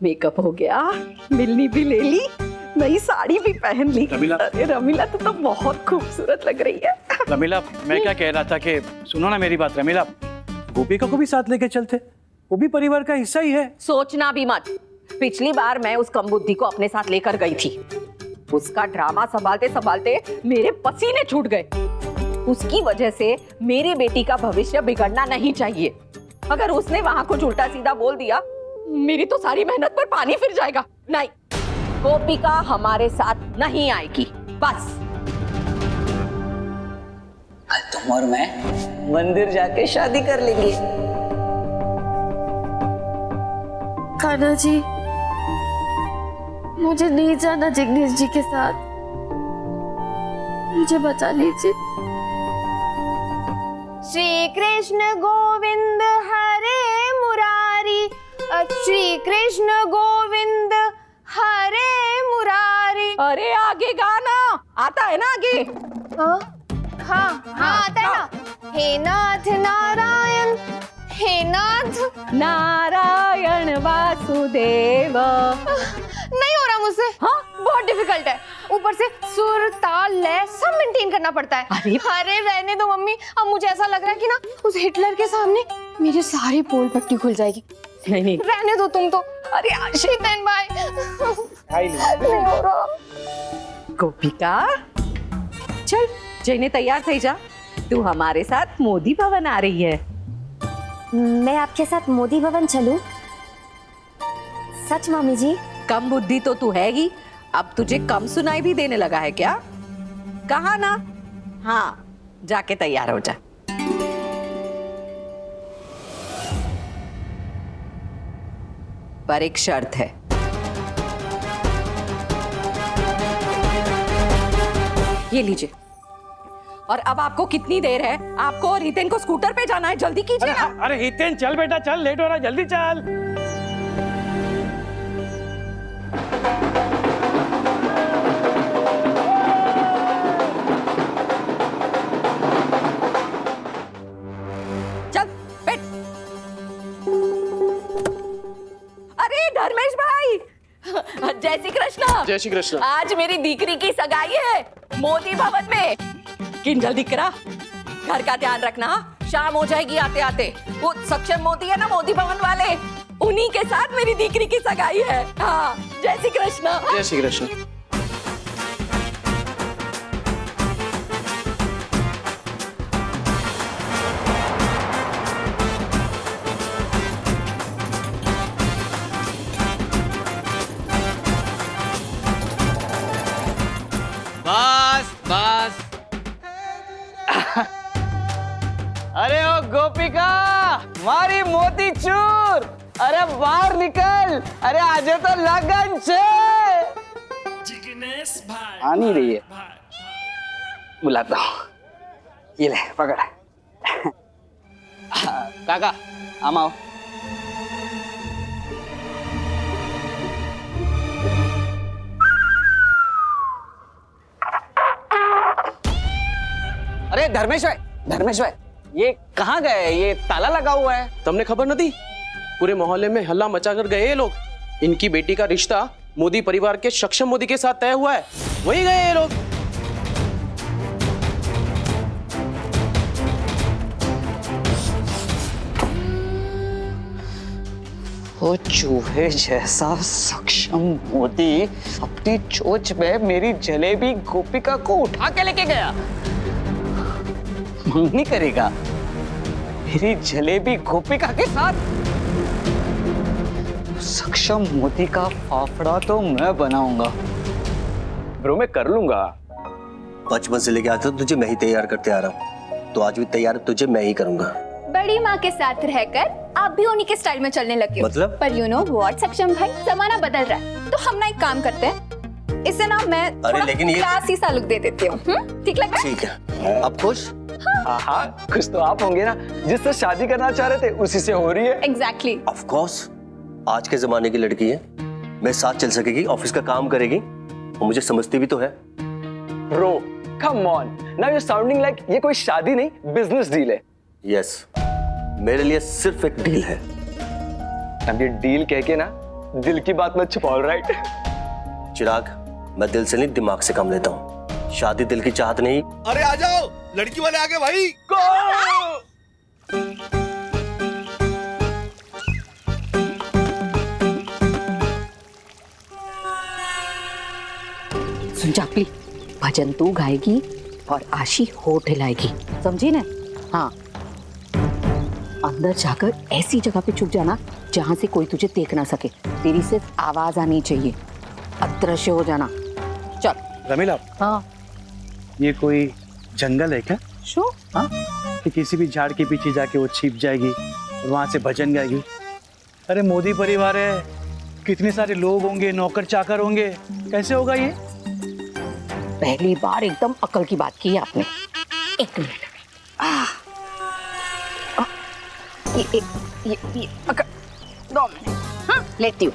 Makeup हो गया, मिलनी भी ले ली, नई साड़ी भी पहन ली। रमीला। अरे रमीला तो बहुत खूबसूरत लग रही है। रमीला, मैं क्या कह रहा था कि सुनो ना मेरी बात। रमीला, गोपिका को भी साथ लेके चलते, वो भी परिवार का हिस्सा ही है। सोचना भी मत। पिछली बार मैं उस कम बुद्धि को अपने साथ लेकर गई थी, उसका ड्रामा संभालते संभालते मेरे पसीने छूट गए। उसकी वजह से मेरी बेटी का भविष्य बिगड़ना नहीं चाहिए। अगर उसने वहां कुछ उल्टा सीधा बोल दिया, मेरी तो सारी मेहनत पर पानी फिर जाएगा। नहीं, गोपिका हमारे साथ नहीं आएगी, बस। तुम और मैं मंदिर जाके शादी कर लेंगे। कान्हा जी, मुझे नहीं जाना जिग्नेश जी के साथ, मुझे बचा लीजिए। श्री कृष्ण गोविंद हरे मुरारी, श्री कृष्ण गोविंद हरे मुरारी। अरे आगे गाना आता है ना आगे? हाँ आता है ना। हे नाथ नारायण, हे नाथ नारायण वासुदेव। नहीं हो रहा मुझसे। हाँ, बहुत डिफिकल्ट है। ऊपर से सुर ताल लय सब मेंटेन करना पड़ता है। अरे रहने दो मम्मी, अब मुझे ऐसा लग रहा है कि ना उस हिटलर के सामने मेरी सारी पोल पट्टी खुल जाएगी। नहीं रहने दो तुम तो। अरे शीतन भाई, नहीं हो रहा। गोपिका, चल जैने तैयार थई जा, तू हमारे साथ मोदी भवन आ रही है। मैं आपके साथ मोदी भवन चलूं? सच मामी जी? कम बुद्धि तो तू है ही, अब तुझे कम सुनाई भी देने लगा है क्या? कहा ना? हाँ, जाके तैयार हो जा। पर एक शर्त है। ये लीजिए। और अब आपको कितनी देर है? आपको और हितेन को स्कूटर पे जाना है, जल्दी कीजिए ना। अरे हितेन चल बेटा चल, लेट हो रहा है, जल्दी चल। चल बैठ। अरे धर्मेश भाई, जय श्री कृष्ण। जय श्री कृष्ण। आज मेरी दीकरी की सगाई है मोदी भवन में। किंजल दिकरा, घर का ध्यान रखना, शाम हो जाएगी आते आते। वो सक्षम मोदी है ना मोदी भवन वाले, उन्हीं के साथ मेरी दीकरी की सगाई है। हाँ, जय श्री कृष्ण। जय श्री कृष्ण। बस बस। अरे ओ गोपिका, मारी मोती चूर, अरे बाहर निकल, अरे आज तो लगन छे। आ नहीं रही है, बुलाता हूँ। ये ले पकड़। काका आम आओ। अरे धर्मेश भाई, ये कहाँ गए? ये ताला लगा हुआ है। तुमने खबर न दी? पूरे मोहल्ले में हल्ला मचा कर गए ये लोग। इनकी बेटी का रिश्ता मोदी परिवार के सक्षम मोदी के साथ तय हुआ है, वही गए ये लोग। वो चूहे जैसा सक्षम मोदी अपनी चोंच में मेरी जलेबी गोपिका को उठा के लेके गया। मंगनी करेगा मेरी जलेबी गोपिका के साथ। सक्षम मोदी का फाफड़ा तो मैं बनाऊंगा। ब्रो मैं कर लूंगा। बचपन से लेके आता तुझे मैं ही तैयार करते आ रहा हूँ, तो आज भी तैयार तुझे मैं ही करूंगा। बड़ी माँ के साथ रहकर आप भी उन्हीं के स्टाइल में चलने लगे हो। मतलब? पर यू नो व्हाट सक्षम भाई, जमाना बदल रहा है, तो हम ना एक काम करते हैं, इसे ना मैं थोड़ा लेकिन ये क्लासी सा लुक दे देती हूँ। ठीक लगा? ठीक है, अब खुश? हाँ खुश तो आप होंगे ना, जिससे शादी करना चाह रहे थे उसी से हो रही है। एग्जैक्टली। ऑफ कोर्स, आज के जमाने की लड़की है, मैं साथ चल सकेगी, ऑफिस का काम करेगी और मुझे समझती भी तो है। Bro come on, now you sounding like ये कोई शादी नहीं बिजनेस डील है। यस, मेरे लिए सिर्फ एक डील है। अब ये डील कह के ना दिल की बात मत छुपाओ, राइट? चिराग, मैं दिल से नहीं दिमाग से काम लेता हूँ। शादी दिल की चाहत नहीं। अरे आ जाओ, लड़की वाले आगे भाई। सुन चापली, भजन तू गाएगी और आशी होठ हिलाएगी, समझी ना? हाँ, अंदर जाकर ऐसी जगह पे छुप जाना जहां से कोई तुझे देख ना सके। तेरी सिर्फ आवाज आनी चाहिए, अदृश्य हो जाना। चल। रमीला, हाँ, ये कोई जंगल है क्या? शो? हाँ, कि किसी भी झाड़ के पीछे जाके वो छिप जाएगी और वहां से भजन गाएगी? अरे मोदी परिवार है, कितने सारे लोग होंगे, नौकर चाकर होंगे, कैसे होगा ये? पहली बार एकदम अकल की बात की है आपने। एक मिनट। ये अकल, 2 मिनट। हाँ, लेती हूँ।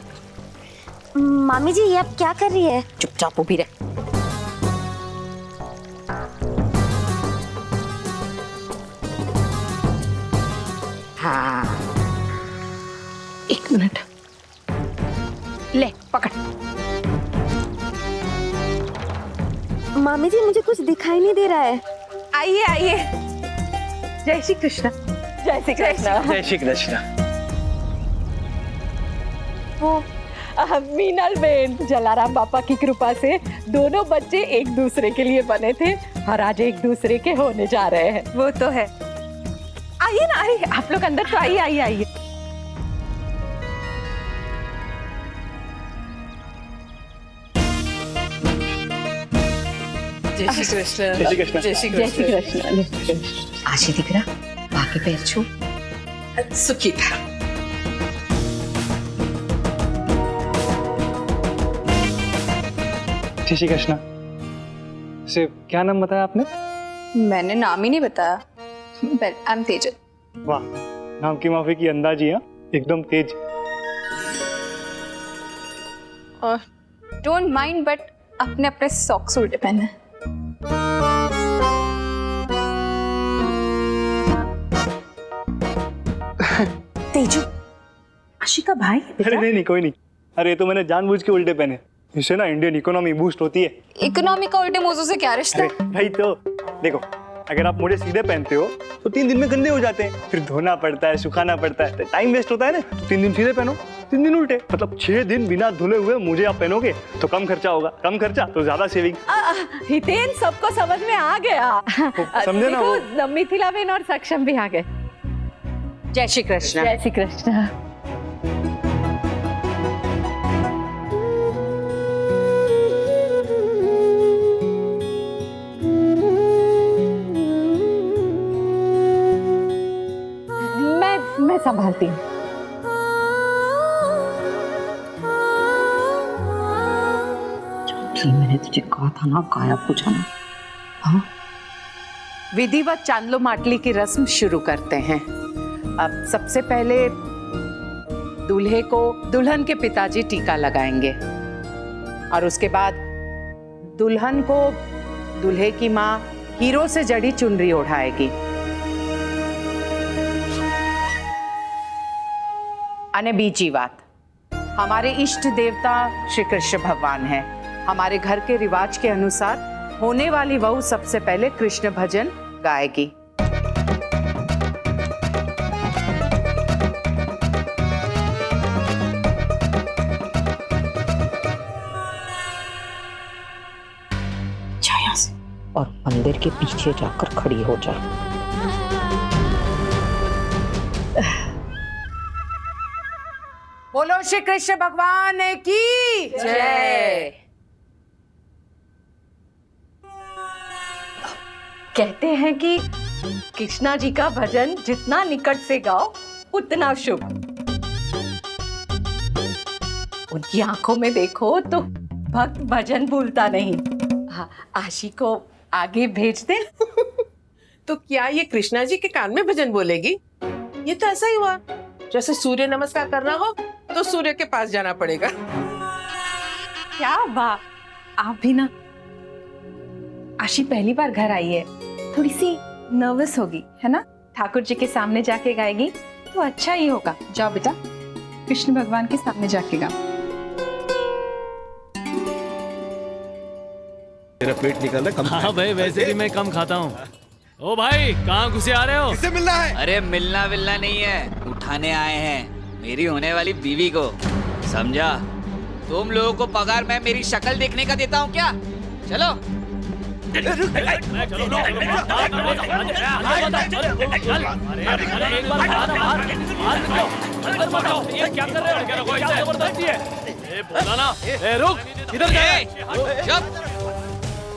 मामी जी, ये आप क्या कर रही है? चुपचाप ऊभी रह। हाँ, 1 मिनट। ले पकड़। मामी जी, मुझे कुछ दिखाई नहीं दे रहा है। आइए आइए। जय श्री कृष्ण। जय श्री कृष्ण। जय श्री कृष्ण। वो मीनल बेन, जलाराम बापा की कृपा से दोनों बच्चे एक दूसरे के लिए बने थे और आज एक दूसरे के होने जा रहे हैं। वो तो है। आइए ना, आइए आप लोग अंदर तो आइए आइए आइए। जय श्री कृष्ण। जय श्री कृष्ण। जय श्री जय श्री कृष्ण। कृष्ण। आशी दिख रहा, बाकी पैर छू। सुखी था। जय श्री कृष्ण। से क्या नाम बताया आपने? मैंने नाम ही नहीं बताया। I am Tejal. वाह, नाम की माफी की अंदाजी है, एकदम तेज। और डोंट माइंड, बट अपने अपने सॉक्स उल्टे पहने। तेजू, आशी का भाई है अरे बेटा। नहीं, कोई नहीं। अरे तो मैंने जानबूझ के उल्टे पहने, इससे ना इंडियन इकोनॉमी बूस्ट होती है। इकोनॉमी का उल्टे मोजों से क्या रिश्ता? अरे भाई, तो देखो, अगर आप मोजे सीधे पहनते हो तो 3 दिन में गंदे हो जाते हैं, फिर धोना पड़ता है, सुखाना पड़ता है, तो टाइम वेस्ट होता है ना। तो 3 दिन सीधे पहनो, 3 दिन उल्टे, मतलब 6 दिन बिना धुले हुए मुझे आप पहनोगे तो कम खर्चा होगा। कम खर्चा तो ज्यादा सेविंग। हितेन, सबको समझ में आ गया। समझे ना वो? देखो, मिथिला बेन और सक्षम भी आ गए। जय श्री कृष्ण। जय श्री कृष्ण। मैं संभालती हूँ। मैंने तुझे कहा था ना, काया पूछाना। हाँ, विधिवत चांदलो माटली की रस्म शुरू करते हैं। अब सबसे पहले दूल्हे को दुल्हन के पिताजी टीका लगाएंगे और उसके बाद दुल्हन को दूल्हे की माँ हीरो से जड़ी चुनरी ओढ़ाएगी। अने बीजी बात, हमारे इष्ट देवता श्री कृष्ण भगवान हैं। हमारे घर के रिवाज के अनुसार होने वाली वहू सबसे पहले कृष्ण भजन गाएगी। छाया से और मंदिर के पीछे जाकर खड़ी हो जा। बोलो श्री कृष्ण भगवान की जय। कहते हैं कि कृष्णा जी का भजन जितना निकट से गाओ उतना शुभ। उनकी आंखों में देखो तो भक्त भजन भूलता नहीं। आशी को आगे भेज दे। तो क्या ये कृष्णा जी के कान में भजन बोलेगी? ये तो ऐसा ही हुआ जैसे सूर्य नमस्कार करना हो तो सूर्य के पास जाना पड़ेगा। क्या वाह, आप भी ना। आशी पहली बार घर आई है, थोड़ी सी नर्वस होगी, है ना? ठाकुर जी के सामने जाके गाएगी तो अच्छा ही होगा। जाओ बेटा, कृष्ण भगवान के सामने जाके गाओ। तेरा पेट निकल रहा है। हाँ भाई, वैसे भी मैं कम खाता हूँ। ओ भाई, कहाँ घुसे आ रहे हो? किससे मिलना है? अरे मिलना विलना नहीं है, उठाने आए हैं मेरी होने वाली बीवी को, समझा? तुम लोगों को पगार मैं मेरी शक्ल देखने का देता हूँ क्या? चलो।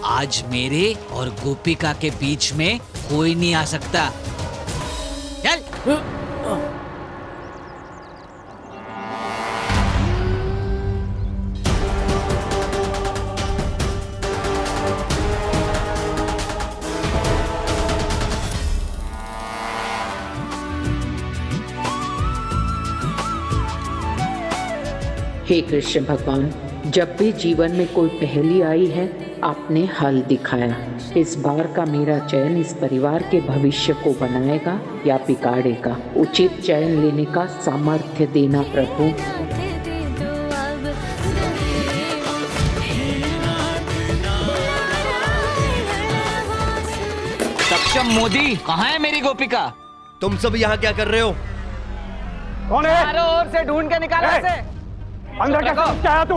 आज मेरे और गोपिका के बीच में कोई नहीं आ सकता। चल। हे कृष्ण भगवान, जब भी जीवन में कोई पहेली आई है आपने हल दिखाया। इस बार का मेरा चयन इस परिवार के भविष्य को बनाएगा या बिगाड़ेगा। उचित चयन लेने का सामर्थ्य देना प्रभु। सक्षम मोदी, कहाँ है मेरी गोपिका? तुम सब यहाँ क्या कर रहे हो? कौन है? चारों ओर से ढूंढ के निकाला इसे। अंदर कैसे घुस के आया तू?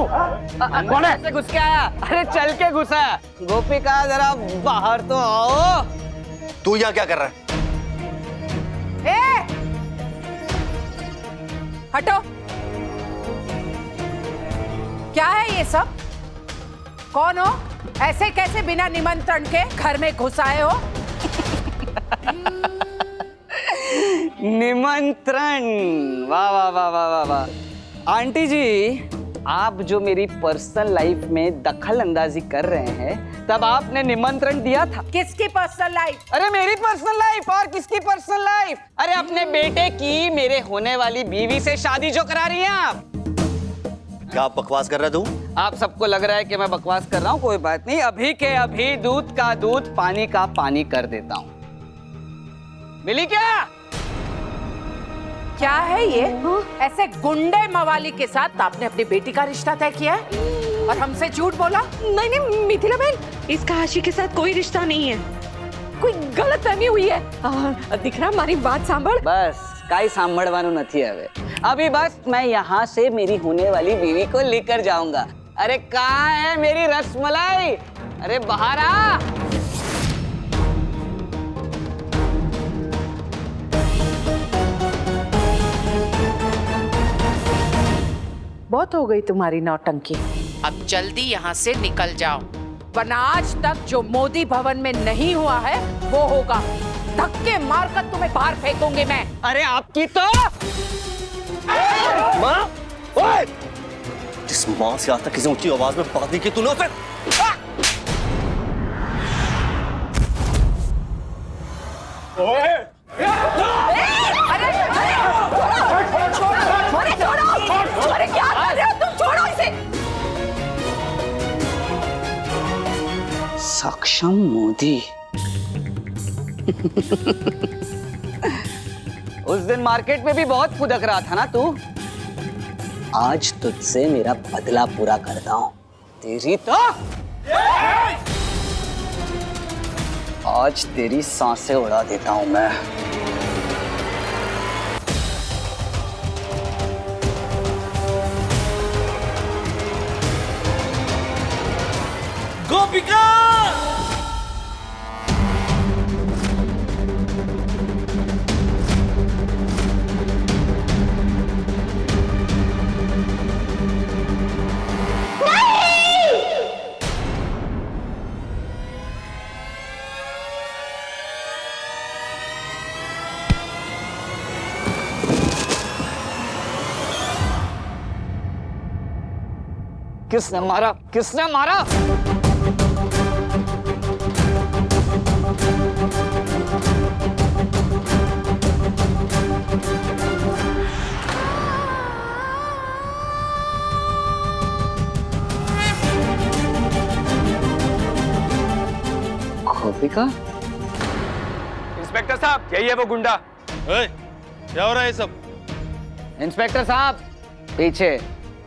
कौन है? कैसे घुस के आया? अरे चल के घुसा। गोपिका जरा बाहर तो आओ। तू यहाँ क्या कर रहा है? हटो। क्या है ये सब? कौन हो? ऐसे कैसे बिना निमंत्रण के घर में घुस आए हो? निमंत्रण, वाह वाह वाह वाह वाह वाह। आंटी जी, आप जो मेरी पर्सनल लाइफ में दखल अंदाजी कर रहे हैं, तब आपने निमंत्रण दिया था। किसकी पर्सनल लाइफ? अरे मेरी पर्सनल लाइफ। और किसकी पर्सनल लाइफ? अरे अपने बेटे की मेरे होने वाली बीवी से शादी जो करा रही हैं आप। क्या बकवास कर रहा तू? आप सबको लग रहा है कि मैं बकवास कर रहा हूँ, कोई बात नहीं। अभी के अभी दूध का दूध, पानी का पानी कर देता हूँ। मिली क्या? क्या है ये? ऐसे गुंडे मवाली के साथ आपने अपनी बेटी का रिश्ता तय किया है और हमसे झूठ बोला? नहीं नहीं मिथिला बहन, इसका आशी के साथ कोई रिश्ता नहीं है। कोई गलतफहमी हुई है। दिख रहा, हमारी बात सांभळ। बस काई सांभळवानु नहीं है। अभी बस मैं यहाँ से मेरी होने वाली बीवी को लेकर जाऊंगा। अरे कहाँ है मेरी रसमलाई? अरे बाहर आ। बहुत हो गई तुम्हारी नौटंकी। अब जल्दी यहाँ से निकल जाओ, वरना आज तक जो मोदी भवन में नहीं हुआ है वो होगा। धक्के मारकर तुम्हें बाहर फेंकूंगी मैं। अरे आपकी तो माँ, ओए! जिस माँ से आज तक किसी ऊंची आवाज में बात नहीं की तूने उसे। अरे क्या कर रहे हो तुम? छोड़ो इसे। सक्षम मोदी। उस दिन मार्केट में भी बहुत फुदक रहा था ना तू। आज तुझसे मेरा बदला पूरा करता हूं। तेरी तो आज तेरी सांसें उड़ा देता हूं मैं। गोपिका! किसने मारा? किसने मारा? गोपिका? इंस्पेक्टर साहब, यही है वो गुंडा। क्या हो रहा है ये सब? इंस्पेक्टर साहब, पीछे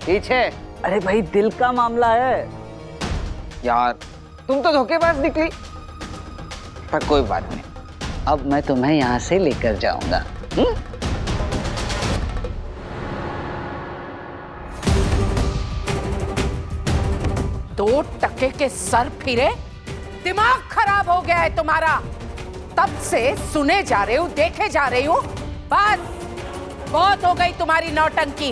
पीछे। अरे भाई, दिल का मामला है यार। तुम तो धोखेबाज निकली। पर कोई बात नहीं, अब मैं तुम्हें यहाँ से लेकर जाऊंगा। 2 टके के सर फिरे, दिमाग खराब हो गया है तुम्हारा। तब से सुने जा रहे हो, देखे जा रही हो। बस बहुत हो गई तुम्हारी नौटंकी।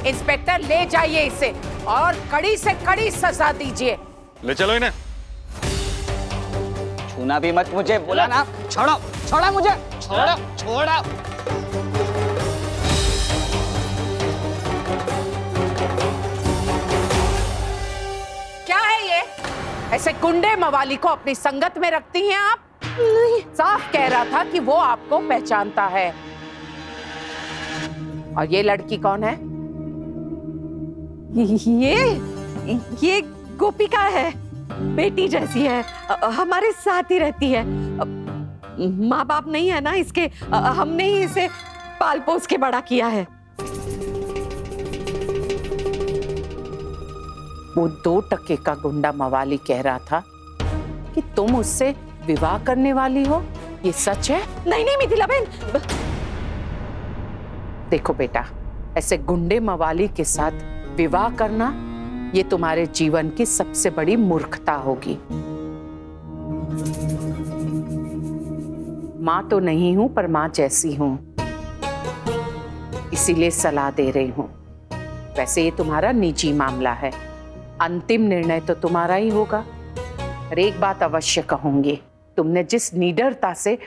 इंस्पेक्टर ले जाइए इसे और कड़ी से कड़ी सजा दीजिए। ले चलो इन्हें। छूना भी मत मुझे, बोला ना। छोड़ो छोड़ो मुझे, छोड़ो छोड़ो। क्या है ये? ऐसे गुंडे मवाली को अपनी संगत में रखती हैं आप? नहीं। साफ कह रहा था कि वो आपको पहचानता है। और ये लड़की कौन है? ये गोपिका है, बेटी जैसी है, हमारे साथ ही रहती है। माँ बाप नहीं है ना इसके, हमने ही इसे पाल पोस के बड़ा किया है। वो 2 टके का गुंडा मवाली कह रहा था कि तुम उससे विवाह करने वाली हो। ये सच है? नहीं नहीं मिथिला बहन। देखो बेटा, ऐसे गुंडे मवाली के साथ विवाह करना ये तुम्हारे जीवन की सबसे बड़ी मूर्खता होगी। मां तो नहीं हूं, पर मां जैसी हूं, इसीलिए सलाह दे रही हूं। वैसे ये तुम्हारा निजी मामला है, अंतिम निर्णय तो तुम्हारा ही होगा। और एक बात अवश्य कहूंगी, तुमने जिस निडरता से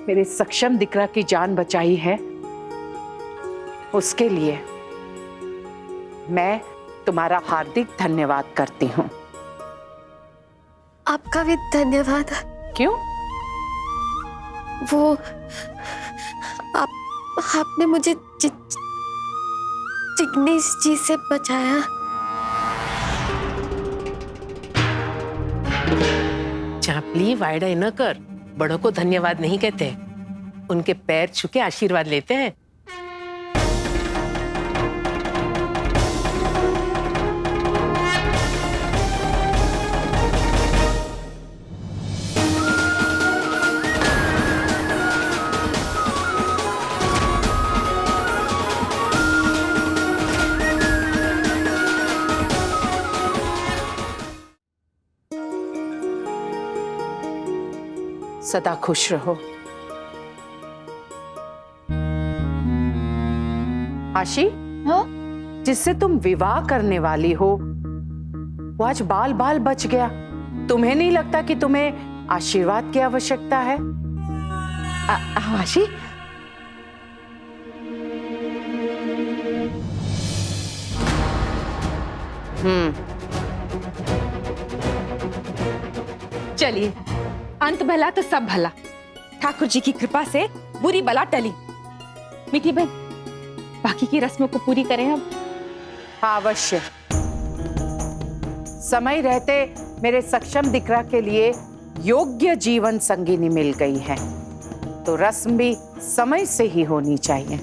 मेरे सक्षम दिकरा की जान बचाई है, उसके लिए मैं तुम्हारा हार्दिक धन्यवाद करती हूँ। आपका भी धन्यवाद। क्यों? वो आपने मुझे जिग्नेश जी से बचाया। चापली वायड़ा न कर, बड़ों को धन्यवाद नहीं कहते, उनके पैर छू के आशीर्वाद लेते हैं। सदा खुश रहो। आशी, जिससे तुम विवाह करने वाली हो वो आज बाल बाल बच गया। तुम्हें नहीं लगता कि तुम्हें आशीर्वाद की आवश्यकता है? आशी, चलिए, अंत भला तो सब भला। ठाकुर जी की कृपा से बुरी बला टली। मीठी बहन, बाकी की रस्मों को पूरी करें अब। हाँ अवश्य। समय रहते मेरे सक्षम दिकरा के लिए योग्य जीवन संगिनी मिल गई है, तो रस्म भी समय से ही होनी चाहिए।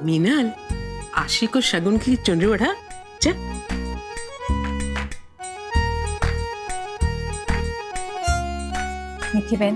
मीनल, आशी को शगुन की चुनरी ओढ़ा। चल। मीठी बहन,